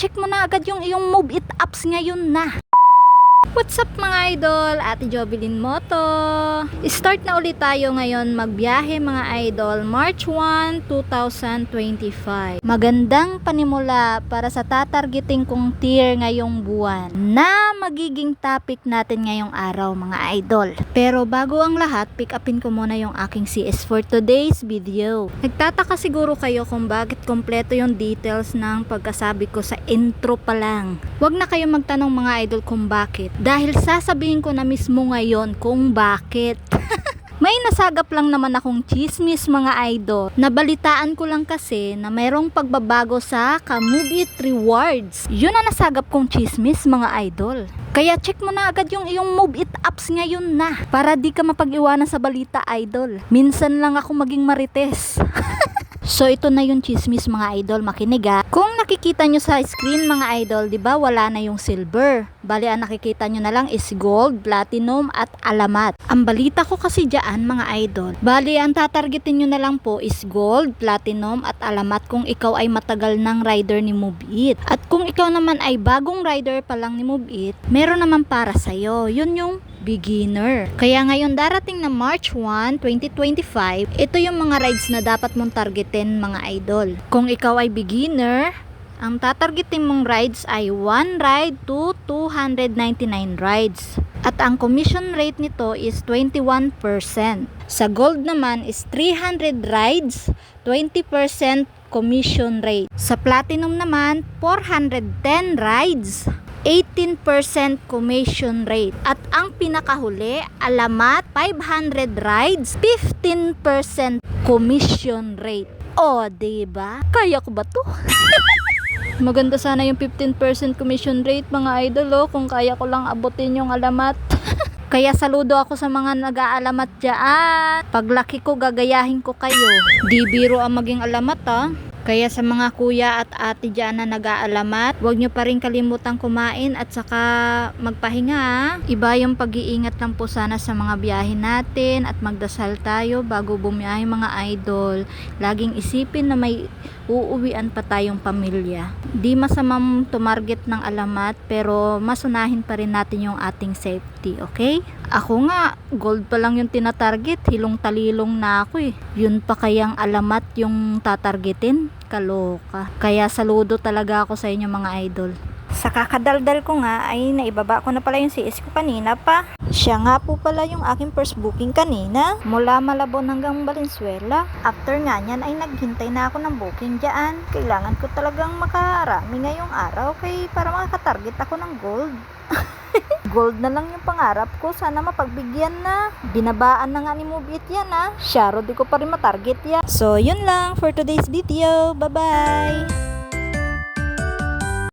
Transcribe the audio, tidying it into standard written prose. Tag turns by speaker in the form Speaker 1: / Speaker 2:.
Speaker 1: check mo na agad yung iyong Move It apps ngayon na. What's up mga idol? Ate Jovelyn Moto. Start na ulit tayo ngayon magbiyahe mga idol. March 1, 2025. Magandang panimula para sa tatargeting kong tier ngayong buwan na magiging topic natin ngayong araw mga idol. Pero bago ang lahat, pick upin ko muna yung aking CS for today's video. Nagtataka siguro kayo kung bakit kompleto yung details ng pagkasabi ko sa intro pa lang. Huwag na kayo magtanong mga idol kung bakit. Dahil sasabihin ko na mismo ngayon kung bakit. May nasagap lang naman akong chismis mga idol. Nabalitaan ko lang kasi na mayroong pagbabago sa Ka-Move It Rewards. Yun ang nasagap kong chismis mga idol. Kaya check mo na agad yung iyong Move It apps ngayon na. Para di ka mapag-iwanan sa balita idol. Minsan lang ako maging marites. So ito na yung chismis mga idol, makinig ha. Kung nakikita nyo sa screen mga idol, di ba wala na yung silver. Bali ang nakikita nyo na lang is gold, platinum at alamat. Ang balita ko kasi dyan mga idol, bali ang tatargetin nyo na lang po is gold, platinum at alamat kung ikaw ay matagal ng rider ni Move It. At kung ikaw naman ay bagong rider pa lang ni Move It, meron naman para sa'yo. Yun yung beginner. Kaya ngayon darating na March 1, 2025, ito yung mga rides na dapat mong targetin mga idol. Kung ikaw ay beginner, ang tatargetin mong rides ay 1 ride to 299 rides. At ang commission rate nito is 21%. Sa gold naman is 300 rides, 20% commission rate. Sa platinum naman, 410 rides, 18% commission rate. At ang pinakahuli, alamat, 500 rides, 15% commission rate. O, diba? Kaya ko ba to? Maganda sana yung 15% commission rate mga idol kung kaya ko lang abutin yung alamat. Kaya saludo ako sa mga nag-aalamat dyan. Paglaki ko gagayahin ko kayo. Di biro ang maging alamat Kaya sa mga kuya at ate dyan na nag-aalamat, huwag nyo pa rin kalimutang kumain at saka magpahinga. Iba yung pag-iingat lang po sana sa mga biyahe natin at magdasal tayo bago bumiyahe mga idol. Laging isipin na may uuwian pa tayong pamilya. Di masamang tumarget ng alamat pero masunahin pa rin natin yung ating safety, okay? Ako nga, gold pa lang yung tinatarget, hilong talilong na ako Yun pa kayang alamat yung tatargetin? Kaloka. Kaya saludo talaga ako sa inyo mga idol. Sa kakadaldal ko nga ay naibaba ko na pala yung CS ko kanina pa. Siya nga po pala yung aking first booking kanina mula Malabon hanggang Valenzuela. After nga nyan ay naghintay na ako ng booking dyan. Kailangan ko talagang makarami ngayong araw para makatarget ako ng gold. Gold na lang yung pangarap ko. Sana mapagbigyan na. Binabaan na nga ni Move It yan Syaro di ko pa rin matarget yan. So yun lang for today's video. Bye bye!